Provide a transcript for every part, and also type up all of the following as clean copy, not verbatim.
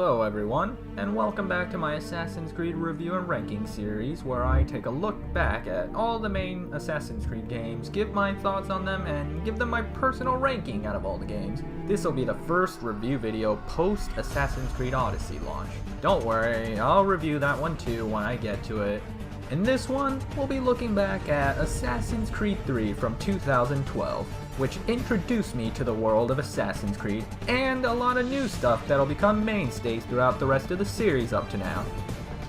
Hello everyone, and welcome back to my Assassin's Creed review and ranking series where I take a look back at all the main Assassin's Creed games, give my thoughts on them, and give them my personal ranking out of all the games. This will be the first review video post Assassin's Creed Odyssey launch. Don't worry, I'll review that one too when I get to it. In this one, we'll be looking back at Assassin's Creed 3 from 2012, which introduced me to the world of Assassin's Creed, and a lot of new stuff that'll become mainstays throughout the rest of the series up to now.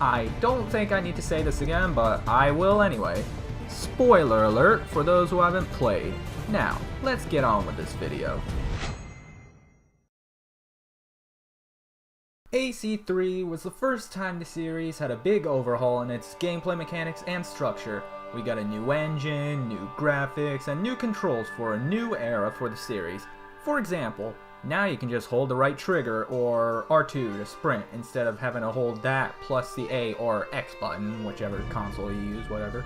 I don't think I need to say this again, but I will anyway. Spoiler alert for those who haven't played. Now, let's get on with this video. AC3 was the first time the series had a big overhaul in its gameplay mechanics and structure. We got a new engine, new graphics, and new controls for a new era for the series. For example, now you can just hold the right trigger or R2 to sprint instead of having to hold that plus the A or X button, whichever console you use, whatever.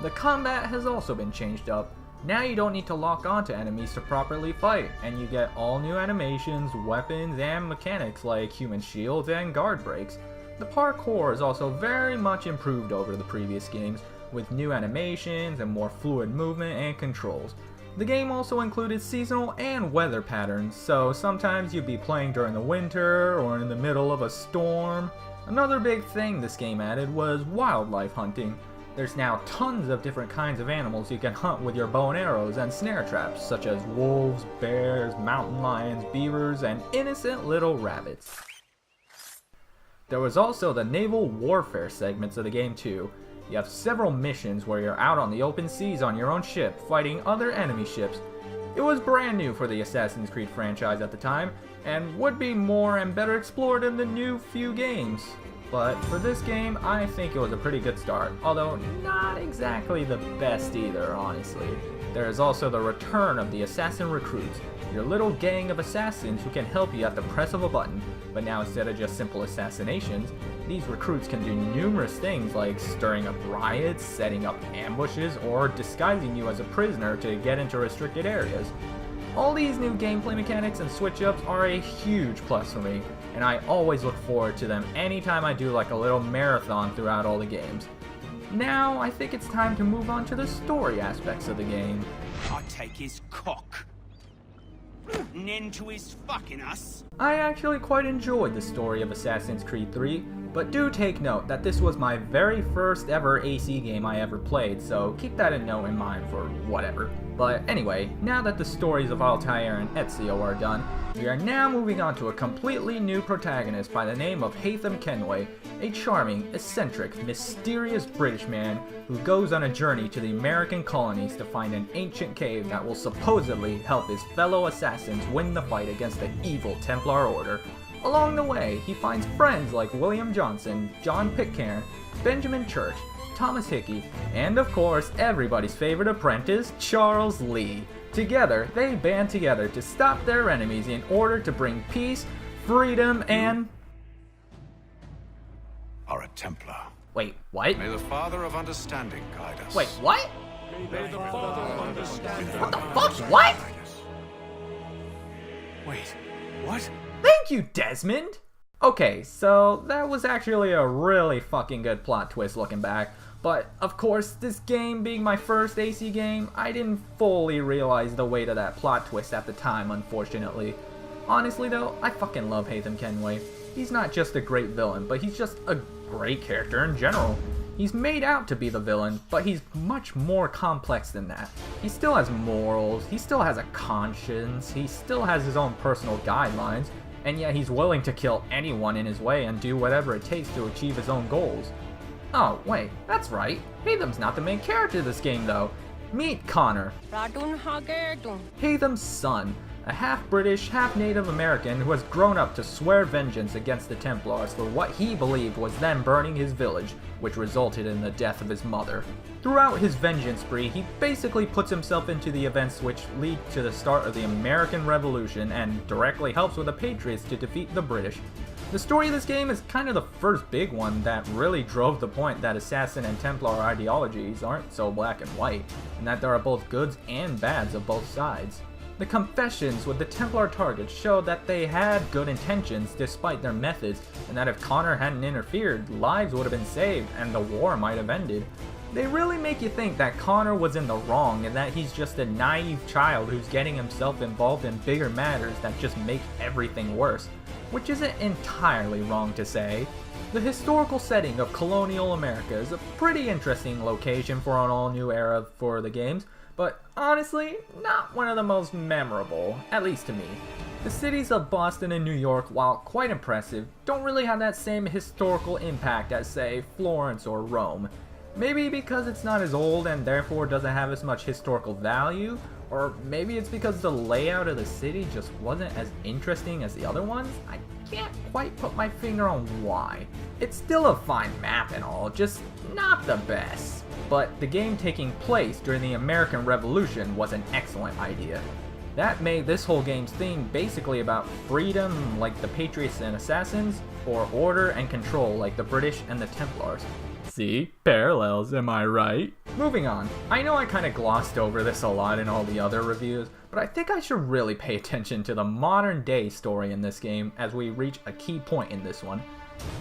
The combat has also been changed up. Now you don't need to lock onto enemies to properly fight, and you get all new animations, weapons, and mechanics like human shields and guard breaks. The parkour is also very much improved over the previous games, with new animations and more fluid movement and controls. The game also included seasonal and weather patterns, so sometimes you'd be playing during the winter or in the middle of a storm. Another big thing this game added was wildlife hunting. There's now tons of different kinds of animals you can hunt with your bow and arrows and snare traps, such as wolves, bears, mountain lions, beavers, and innocent little rabbits. There was also the naval warfare segments of the game too. You have several missions where you're out on the open seas on your own ship, fighting other enemy ships. It was brand new for the Assassin's Creed franchise at the time, and would be more and better explored in the new few games. But for this game, I think it was a pretty good start, although not exactly the best either, honestly. There is also the return of the assassin recruits, your little gang of assassins who can help you at the press of a button. But now instead of just simple assassinations, these recruits can do numerous things like stirring up riots, setting up ambushes, or disguising you as a prisoner to get into restricted areas. All these new gameplay mechanics and switch-ups are a huge plus for me, and I always look forward to them anytime I do like a little marathon throughout all the games. Now, I think it's time to move on to the story aspects of the game. I'll take his cock. An end to his fucking us. I actually quite enjoyed the story of Assassin's Creed 3, but do take note that this was my very first ever AC game I ever played, so keep that in mind for whatever. But anyway, now that the stories of Altair and Ezio are done, we are now moving on to a completely new protagonist by the name of Haytham Kenway, a charming, eccentric, mysterious British man who goes on a journey to the American colonies to find an ancient cave that will supposedly help his fellow assassins win the fight against the evil Templar Order. Along the way, he finds friends like William Johnson, John Pitcairn, Benjamin Church, Thomas Hickey, and of course everybody's favorite apprentice, Charles Lee. Together, they band together to stop their enemies in order to bring peace, freedom, and... Are a Templar. Wait, what? May the Father of Understanding guide us. Wait, what? May the Father of Understanding. What the fuck? What? Wait, what? Thank you, Desmond! Okay, so that was actually a really fucking good plot twist looking back. But, of course, this game being my first AC game, I didn't fully realize the weight of that plot twist at the time, unfortunately. Honestly though, I fucking love Haytham Kenway. He's not just a great villain, but he's just a great character in general. He's made out to be the villain, but he's much more complex than that. He still has morals, he still has a conscience, he still has his own personal guidelines, and yet he's willing to kill anyone in his way and do whatever it takes to achieve his own goals. Oh, wait, that's right. Haytham's not the main character of this game, though. Meet Connor, Haytham's son, a half-British, half-Native American who has grown up to swear vengeance against the Templars for what he believed was them burning his village, which resulted in the death of his mother. Throughout his vengeance spree, he basically puts himself into the events which lead to the start of the American Revolution and directly helps with the Patriots to defeat the British. The story of this game is kind of the first big one that really drove the point that Assassin and Templar ideologies aren't so black and white, and that there are both goods and bads of both sides. The confessions with the Templar targets show that they had good intentions despite their methods, and that if Connor hadn't interfered, lives would have been saved and the war might have ended. They really make you think that Connor was in the wrong and that he's just a naive child who's getting himself involved in bigger matters that just make everything worse, which isn't entirely wrong to say. The historical setting of colonial America is a pretty interesting location for an all-new era for the games, but honestly, not one of the most memorable, at least to me. The cities of Boston and New York, while quite impressive, don't really have that same historical impact as, say, Florence or Rome. Maybe because it's not as old and therefore doesn't have as much historical value, or maybe it's because the layout of the city just wasn't as interesting as the other ones. I can't quite put my finger on why. It's still a fine map and all, just not the best. But the game taking place during the American Revolution was an excellent idea. That made this whole game's theme basically about freedom like the Patriots and Assassins, or order and control like the British and the Templars. See? Parallels, am I right? Moving on, I know I kinda glossed over this a lot in all the other reviews, but I think I should really pay attention to the modern day story in this game as we reach a key point in this one.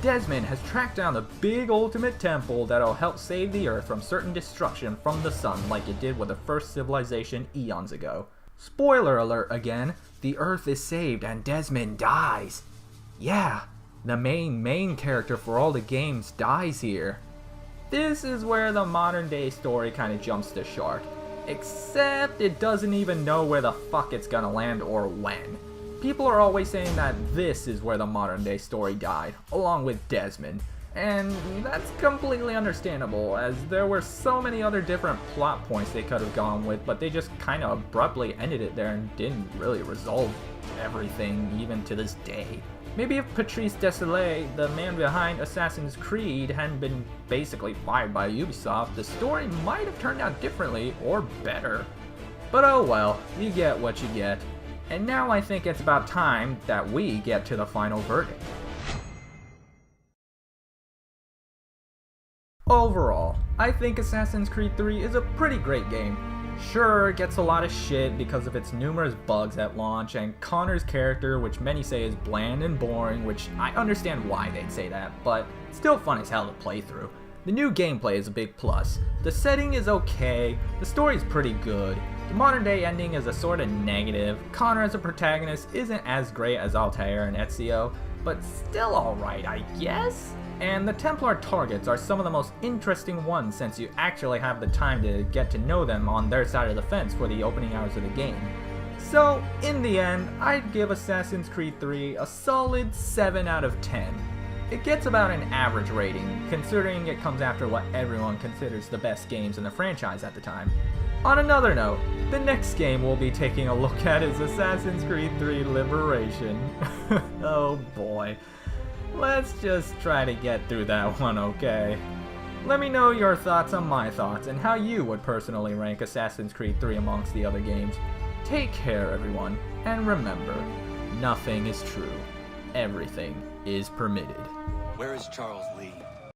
Desmond has tracked down the big ultimate temple that'll help save the Earth from certain destruction from the sun like it did with the first civilization eons ago. Spoiler alert again, the Earth is saved and Desmond dies. Yeah, the main character for all the games dies here. This is where the modern day story kinda jumps the shark. Except it doesn't even know where the fuck it's gonna land or when. People are always saying that this is where the modern day story died, along with Desmond. And that's completely understandable, as there were so many other different plot points they could have gone with, but they just kinda abruptly ended it there and didn't really resolve everything, even to this day. Maybe if Patrice Désilets, the man behind Assassin's Creed, hadn't been basically fired by Ubisoft, the story might have turned out differently or better. But oh well, you get what you get. And now I think it's about time that we get to the final verdict. Overall, I think Assassin's Creed 3 is a pretty great game. Sure, it gets a lot of shit because of its numerous bugs at launch, and Connor's character, which many say is bland and boring, which I understand why they'd say that, but still fun as hell to play through. The new gameplay is a big plus. The setting is okay, the story is pretty good, the modern day ending is a sort of negative, Connor as a protagonist isn't as great as Altair and Ezio, but still alright I guess? And the Templar targets are some of the most interesting ones since you actually have the time to get to know them on their side of the fence for the opening hours of the game. So, in the end, I'd give Assassin's Creed 3 a solid 7 out of 10. It gets about an average rating, considering it comes after what everyone considers the best games in the franchise at the time. On another note, the next game we'll be taking a look at is Assassin's Creed 3 Liberation. Oh boy. Let's just try to get through that one, okay? Let me know your thoughts on my thoughts and how you would personally rank Assassin's Creed 3 amongst the other games. Take care, everyone, and remember, nothing is true. Everything is permitted. Where is Charles Lee?